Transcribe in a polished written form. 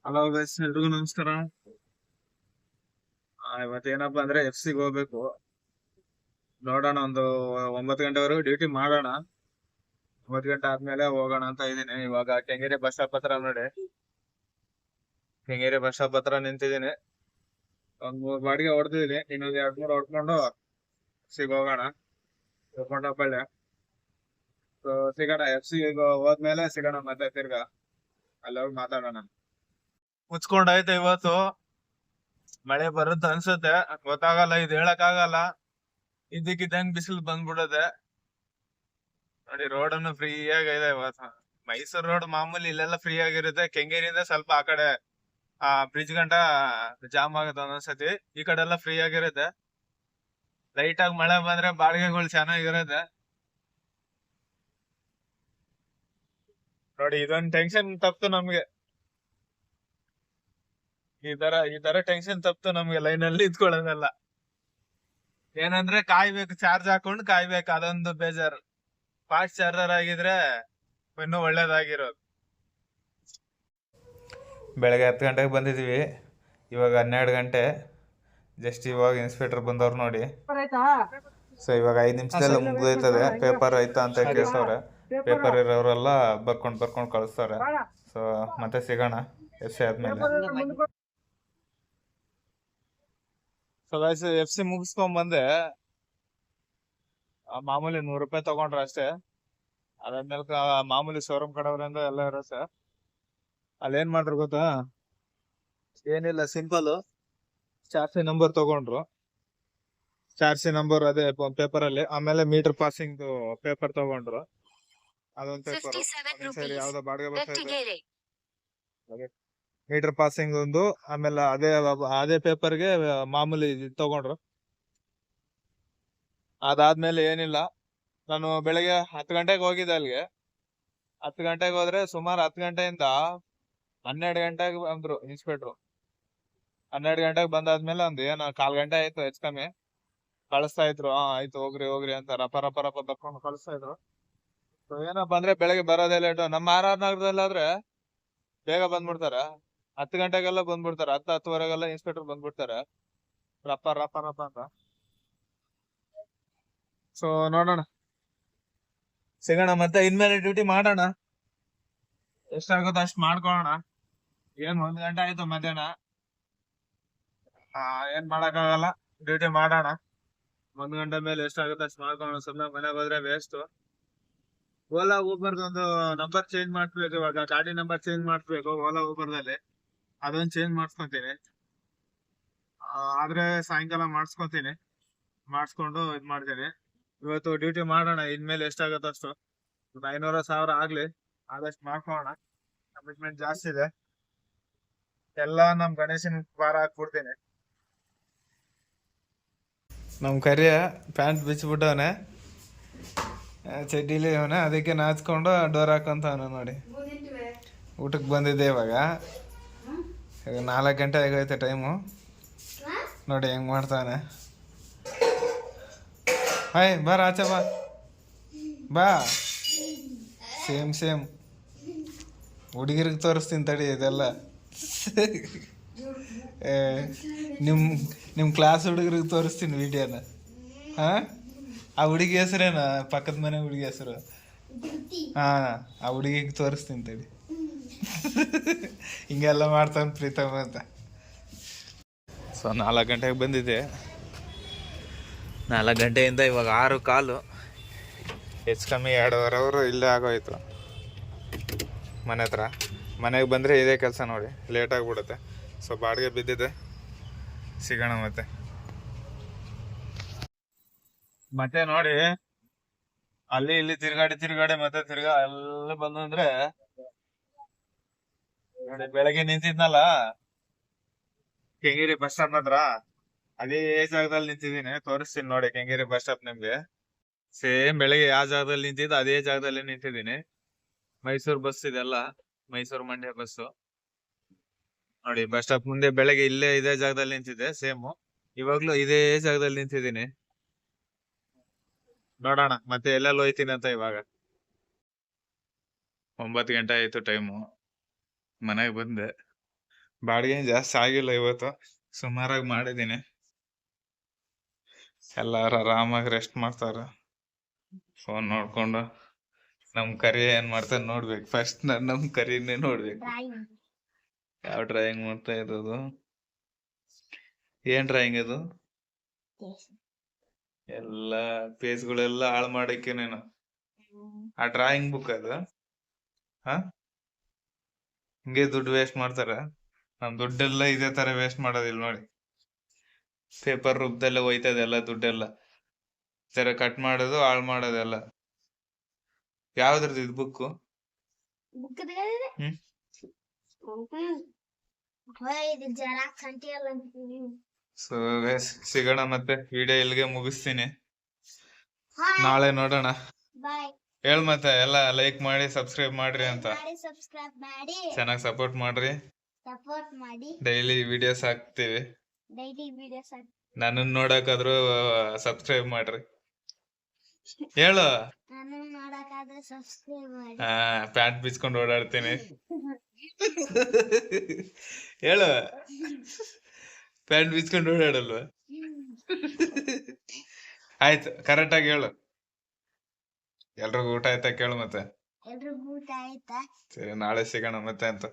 Hello guys, ಎಲ್ರಿಗೂ ನಮಸ್ಕಾರ. ಇವತ್ತೇನಪ್ಪಾ ಅಂದ್ರೆ FC ಗೆ ಹೋಗ್ಬೇಕು. ನೋಡೋಣ, ಒಂದು 9 ಗಂಟೆವರೆಗೂ ಡ್ಯೂಟಿ ಮಾಡೋಣ. 9 ಗಂಟೆ ಆದ್ಮೇಲೆ ಹೋಗೋಣ ಅಂತ ಇದೀನಿ. ಇವಾಗ ಕೆಂಗೇರಿ ಬಸ್ ಸ್ಟಾಪ್ ಹತ್ರ ನೋಡಿ, ಕೆಂಗೇರಿ ಬಸ್ ಸ್ಟಾಪ್ ಹತ್ರ ನಿಂತಿದ್ದೀನಿ. ಒಂದ್ 3 ಬಾಡಿಗೆ ಹೊಡೆದಿದ್ದೀನಿ, ಇನ್ನೊಂದ್ 2-3 ಹೊಡ್ಕೊಂಡು FC ಗೆ ಹೋಗೋಣ. ಕೊಂಡಪಳ್ಳಿ ಸಿಗೋಣ. FC ಹೋದ್ಮೇಲೆ ಸಿಗೋಣ ಮತ್ತೆ ತಿರ್ಗಾ ಅಲ್ಲಿ ಹೋಗಿ ಮಾತಾಡೋಣ. ಮುಚ್ಕೊಂಡೈತೆ ಇವತ್ತು. ಮಳೆ ಬರುತ್ತೆ ಅನ್ಸುತ್ತೆ, ಗೊತ್ತಾಗಲ್ಲ, ಇದು ಹೇಳಕ್ ಆಗಲ್ಲ. ಇದ್ದಕ್ಕಿದ್ದಂಗ್ ಬಿಸಿಲು ಬಂದ್ಬಿಡದೆ ನೋಡಿ. ರೋಡ್ ಅನ್ನು ಫ್ರೀ ಆಗಿದೆ ಇವತ್ತು. ಮೈಸೂರು ರೋಡ್ ಮಾಮೂಲಿ ಇಲ್ಲೆಲ್ಲ ಫ್ರೀ ಆಗಿರುತ್ತೆ. ಕೆಂಗೇರಿಯಿಂದ ಸ್ವಲ್ಪ ಆ ಕಡೆ ಬ್ರಿಡ್ಜ್ ಗಂಟ ಜಾಮ್ ಆಗುತ್ತೆ ಒಂದೊಂದ್ಸತಿ. ಈ ಕಡೆ ಎಲ್ಲ ಫ್ರೀ ಆಗಿರುತ್ತೆ. ಲೈಟ್ ಆಗಿ ಮಳೆ ಬಂದ್ರೆ ಬಾಡಿಗೆಗಳು ಚೆನ್ನಾಗಿರುತ್ತೆ ನೋಡಿ. ಇದೊಂದು ಟೆನ್ಷನ್ ತಪ್ತು ನಮ್ಗೆ. ಈ ತರ ಟೆನ್ಷನ್ ತಪ್ತು ನಮ್ಗೆ ಲೈನ್ ಅಲ್ಲಿ ಇದ್ಕೊಳ್ಳೋದಲ್ಲ. ಏನಂದ್ರೆ ಕಾಯ್ಬೇಕು, ಚಾರ್ಜ್ ಹಾಕೊಂಡು ಕಾಯ್ಬೇಕು, ಅದೊಂದು ಬೇಜಾರು. ಫಾಸ್ಟ್ ಚಾರ್ಜರ್ ಆಗಿದ್ರೆ ಇನ್ನೂ ಒಳ್ಳೇದಾಗಿರೋದು. ಬೆಳಗ್ಗೆ 10 ಗಂಟೆಗೆ ಬಂದಿದ್ವಿ, ಇವಾಗ 12 ಗಂಟೆ. ಜಸ್ಟ್ ಇವಾಗ ಇನ್ಸ್ಪೆಕ್ಟರ್ ಬಂದವ್ರು ನೋಡಿ. ಸೊ ಇವಾಗ 5 ನಿಮಿಷದಲ್ಲ ಮುಗ್ದೋಯ್ತದೆ. ಪೇಪರ್ ಆಯ್ತಾ ಅಂತ ಕೇಳ್ಸವ್ರೆ. ಪೇಪರ್ ಇರೋರೆಲ್ಲ ಬರ್ಕೊಂಡು ಕಳಿಸ್ತವ್ರೆ. ಸೊ ಮತ್ತೆ ಸಿಗೋಣ FC ಆದ್ಮೇಲೆ. ಸೊ ಗೈಸ್, FC ಮುಗಿಸ್ಕೊಂಡ್ ಬಂದೆ. ಮಾಮೂಲಿ 100 ರೂಪಾಯಿ ತಗೊಂಡ್ರೆ ಅಷ್ಟೇ. ಅದಾದ್ಮೇಲೆ ಮಾಮೂಲಿ ಶೋರೂಮ್ ಕಡೆಯವರಿಂದ ಎಲ್ಲ ಇರುತ್ತೆ. ಅಲ್ಲೇನ್ ಮಾಡ್ರು ಗೊತ್ತಾ, ಏನಿಲ್ಲ, ಸಿಂಪಲ್ ಚಾರ್ಸಿ ನಂಬರ್ ತಗೊಂಡ್ರು. ಚಾರ್ಸಿ ನಂಬರ್ ಅದೇ ಪೇಪರ್ ಅಲ್ಲಿ. ಆಮೇಲೆ ಮೀಟರ್ ಪಾಸಿಂಗ್ ಪೇಪರ್ ತಗೊಂಡ್ರು. ಅದೊಂದು ಪೇಪರ್ ಸರಿ, ಯಾವ್ದೋ ಬಾಡಿಗೆ ಬರ್ತಾ ಇದೆ, ಮೀಟರ್ ಪಾಸಿಂಗ್ ಒಂದು. ಆಮೇಲೆ ಅದೇ ಪೇಪರ್ಗೆ ಮಾಮೂಲಿ ತಗೊಂಡ್ರು. ಅದಾದ್ಮೇಲೆ ಏನಿಲ್ಲ, ನಾನು ಬೆಳಗ್ಗೆ 10 ಗಂಟೆಗೆ ಹೋಗಿದ್ದೆ ಅಲ್ಲಿಗೆ. 10 ಗಂಟೆಗೆ ಹೋದ್ರೆ ಸುಮಾರು 10 ಗಂಟೆಯಿಂದ 12 ಗಂಟೆಗೆ ಬಂದ್ರು ಇನ್ಸ್ಪೆಕ್ಟ್ರು. 12 ಗಂಟೆಗೆ ಬಂದಾದ್ಮೇಲೆ ಒಂದು ಏನೋ 1/4 ಗಂಟೆ ಆಯ್ತು ಹೆಚ್ಚು ಕಮ್ಮಿ. ಕಳಿಸ್ತಾ ಇದ್ರು. ಆಯ್ತು ಹೋಗ್ರಿ ಅಂತ ರಪ ಬರ್ಕೊಂಡು ಕಳಿಸ್ತಾ ಇದ್ರು. ಏನಪ್ಪಾ ಅಂದ್ರೆ ಬೆಳಗ್ಗೆ ಬರೋದೇ ಲೇಟು. ನಮ್ಮ RR ನಗರದಲ್ಲಾದ್ರೆ ಬೇಗ ಬಂದ್ಬಿಡ್ತಾರೆ. 10 ಗಂಟೆಗೆಲ್ಲ ಬಂದ್ಬಿಡ್ತಾರೆ. 10-10:30ಗೆಲ್ಲ ಇನ್ಸ್ಪೆಕ್ಟರ್ ಬಂದ್ಬಿಡ್ತಾರೆ, ರಪ್ಪ ಅಂತ. ಸೊ ನೋಡೋಣ, ಸಿಗೋಣ ಮತ್ತೆ. ಇನ್ಮೇಲೆ ಡ್ಯೂಟಿ ಮಾಡೋಣ, ಎಷ್ಟಾಗುತ್ತೋ ಅಷ್ಟ್ ಮಾಡ್ಕೊಳ್ಳೋಣ. ಏನ್ 1 ಗಂಟೆ ಆಯ್ತು ಮಧ್ಯಾಹ್ನ. ಏನ್ ಮಾಡಕ್ಕಾಗಲ್ಲ, ಡ್ಯೂಟಿ ಮಾಡೋಣ. 1 ಗಂಟೆ ಮೇಲೆ ಎಷ್ಟಾಗುತ್ತೆ ಅಷ್ಟ್ ಮಾಡ್ಕೊಳ್ಳೋಣ. ಸುಮ್ನೆ ಮನೆಗೆ ಹೋದ್ರೆ ವೇಸ್ಟ್. ಓಲಾ ಊಬರ್ದೊಂದು ನಂಬರ್ ಚೇಂಜ್ ಮಾಡ್ಬೇಕು ಇವಾಗ. ಗಾಡಿ ನಂಬರ್ ಚೇಂಜ್ ಮಾಡ್ಬೇಕು ಓಲಾ ಊಬರ್ದಲ್ಲಿ. ಅದೊಂದು ಚೇಂಜ್ ಮಾಡ್ಸ್ಕೊಂತೀನಿ. ಆದ್ರೆ ಸಾಯಂಕಾಲ ಮಾಡಿಸ್ಕೊಂಡು ಇದ್ ಮಾಡ್ತೀನಿ. ಇವತ್ತು ಡ್ಯೂಟಿ ಮಾಡೋಣ. ಇನ್ಮೇಲೆ ಎಷ್ಟಾಗತ್ತೋ ಅಷ್ಟು, 500-1000 ಆಗ್ಲಿ, ಆದಷ್ಟು ಮಾಡ್ಕೊಳ್ಳೋಣ. ಕಮಿಟ್ಮೆಂಟ್ ಜಾಸ್ತಿ ಇದೆ. ಎಲ್ಲ ನಮ್ ಗಣೇಶನ್ ಭಾರ ಹಾಕ್ಬಿಡ್ತೀನಿ. ನಮ್ ಕರಿಯ ಪ್ಯಾಂಟ್ ಬಿಚ್ಚಿಬಿಟ್ಟವನೆ, ಚಡ್ಡಿಲಿ ಅವನ, ಅದಕ್ಕೆ ನಾಚ್ಕೊಂಡು ಡೋರ್ ಹಾಕೊಂತವನ ನೋಡಿ. ಊಟಕ್ಕೆ ಬಂದಿದ್ದೆ ಇವಾಗ 4 ಗಂಟೆ ಆಗೈತೆ ಟೈಮು. ನೋಡಿ ಹೆಂಗ್ ಮಾಡ್ತಾನೆ. ಹಾಯ್ ಬಾರ ಆಚೆ ಬಾ. ಸೇಮ್ ಹುಡುಗಿರಿಗೆ ತೋರಿಸ್ತೀನಿ ತಡಿ ಇದೆಲ್ಲ. ನಿಮ್ಮ ಕ್ಲಾಸ್ ಹುಡುಗರಿಗೆ ತೋರಿಸ್ತೀನಿ ವಿಡಿಯೋನ. ಆ ಹುಡುಗಿ ಹೆಸರೇನ, ಪಕ್ಕದ ಮನೆ ಹುಡುಗಿ ಹೆಸರು? ಆ ಹುಡುಗಿಗೆ ತೋರಿಸ್ತೀನಿ ತಡಿ. ಹಿಂಗೆಲ್ಲ ಮಾಡ್ತಾನೆ ಪ್ರೀತಮ್ ಅಂತ. ಸೊ 4 ಗಂಟೆಗೆ ಬಂದಿದ್ದೆ. 4 ಗಂಟೆಯಿಂದ ಇವಾಗ 6:15, ಹೆಚ್ಚು ಕಮ್ಮಿ 2.5 ಅವರು ಇಲ್ಲೇ ಆಗೋಯ್ತು ಮನೆ ಹತ್ರ. ಮನೆಗೆ ಬಂದರೆ ಇದೇ ಕೆಲಸ ನೋಡಿ, ಲೇಟ್ ಆಗಿಬಿಡುತ್ತೆ. ಸೊ ಬಾಡಿಗೆ ಬಿದ್ದಿದೆ, ಸಿಗೋಣ ಮತ್ತೆ ನೋಡಿ. ಅಲ್ಲಿ ಇಲ್ಲಿ ತಿರ್ಗಾಡಿ ಮತ್ತೆ ತಿರ್ಗಾ ಎಲ್ಲ ಬಂದಂದ್ರೆ ನೋಡಿ. ಬೆಳಗ್ಗೆ ನಿಂತಿದ್ನಲ್ಲ ಕೆಂಗೇರಿ ಬಸ್ ಸ್ಟಾಪ್ ಹತ್ರ, ಅದೇ ಜಾಗದಲ್ಲಿ ನಿಂತಿದ್ದೀನಿ. ತೋರಿಸ್ತೀನಿ ನೋಡಿ ಕೆಂಗೇರಿ ಬಸ್ ಸ್ಟಾಪ್ ನಿಮ್ಗೆ. ಸೇಮ್ ಬೆಳಗ್ಗೆ ಯಾವ ಜಾಗದಲ್ಲಿ ನಿಂತಿದ್ದು ಅದೇ ಜಾಗದಲ್ಲಿ ನಿಂತಿದ್ದೀನಿ. ಮೈಸೂರು ಬಸ್ ಇದೆಲ್ಲ, ಮೈಸೂರು ಮಂಡ್ಯ ಬಸ್ಸು ನೋಡಿ. ಬಸ್ ಸ್ಟಾಪ್ ಮುಂದೆ ಬೆಳಗ್ಗೆ ಇದೇ ಜಾಗದಲ್ಲಿ ನಿಂತಿದ್ದೆ ಸೇಮ್. ಇವಾಗ್ಲೂ ಇದೇ ಜಾಗದಲ್ಲಿ ನಿಂತಿದ್ದೀನಿ. ನೋಡೋಣ ಮತ್ತೆ ಎಲ್ಲೆಲ್ಲಿ ಹೋಯ್ತೀನಿ ಅಂತ. ಇವಾಗ 9 ಗಂಟೆ ಆಯ್ತು ಟೈಮು. ಮನೆಗೆ ಬಂದೆ. ಬಾಡಿಗೆ ಏನ್ ಜಾಸ್ತಿ ಆಗಿಲ್ಲ ಇವತ್ತು, ಸುಮಾರಾಗಿ ಮಾಡಿದೀನಿ. ಎಲ್ಲಾರು ಆರಾಮಾಗಿ ರೆಸ್ಟ್ ಮಾಡ್ತಾರ, ಫೋನ್ ನೋಡ್ಕೊಂಡು. ನಮ್ ಕರಿ ಏನ್ ಮಾಡ್ತಾರ ನೋಡ್ಬೇಕು ಫಸ್ಟ್. ನಮ್ ಕರಿನೇ ನೋಡ್ಬೇಕು. ಯಾವ ಡ್ರಾಯಿಂಗ್ ಮಾಡ್ತಾ ಇರೋದು? ಏನ್ ಡ್ರಾಯಿಂಗ್ ಇದು? ಎಲ್ಲ ಪೇಜ್ಗಳೆಲ್ಲ ಹಾಳು ಮಾಡಕ್ಕೆ ನೀನು. ಆ ಡ್ರಾಯಿಂಗ್ ಬುಕ್ ಅದು? ಹ ಹಿಂಗೆ ದುಡ್ಡು ವೇಸ್ಟ್ ಮಾಡ್ತಾರ? ನಮ್ ದುಡ್ಡೆಲ್ಲ ಇದೇ ತರ ವೇಸ್ಟ್ ಮಾಡೋದಿಲ್ಲ ನೋಡಿ. ಪೇಪರ್ ರೂಪದಲ್ಲೇ ಹೋಯ್ತದೆ ಎಲ್ಲ ದುಡ್ಡೆಲ್ಲ. ಈ ತರ ಕಟ್ ಮಾಡೋದು, ಹಾಳು ಮಾಡೋದೆಲ್ಲ. ಯಾವ್ದ್ರದ್ದು ಇದು ಬುಕ್? ಹ್ಮ್ ಸೊ ಸಿಗೋಣ ಮತ್ತೆ. ವಿಡಿಯೋ ಇಲ್ಲಿಗೆ ಮುಗಿಸ್ತೀನಿ, ನಾಳೆ ನೋಡೋಣ. ಹೇಳ್ ಮತ್ತೆ ಎಲ್ಲ ಲೈಕ್ ಮಾಡಿ ಸಬ್ಸ್ಕ್ರೈಬ್ ಮಾಡ್ರಿ ಅಂತ. ಚೆನ್ನಾಗಿ ಸಪೋರ್ಟ್ ಮಾಡ್ರಿ. ಡೈಲಿ ವಿಡಿಯೋಸ್ ಹಾಕ್ತಿವಿ. ನನ್ನನ್ ನೋಡಕಾದ್ರೂ ಸಬ್ಸ್ಕ್ರೈಬ್ ಮಾಡ್ರಿ. ಹೇಳು. ಹಾ, ಪ್ಯಾಂಟ್ ಬಿಚ್ಕೊಂಡು ಓಡಾಡ್ತೀನಿ. ಹೇಳು, ಪ್ಯಾಂಟ್ ಬಿಚ್ಕೊಂಡು ಓಡಾಡಲ್ವಾ? ಆಯ್ತು, ಕರೆಕ್ಟ್ ಆಗಿ ಹೇಳು. ಎಲ್ರಿಗೂ ಊಟ ಆಯ್ತಾ ಕೇಳು ಮತ್ತೆ. ಸರಿ, ನಾಳೆ ಸಿಗೋಣ ಮತ್ತೆ ಅಂತ.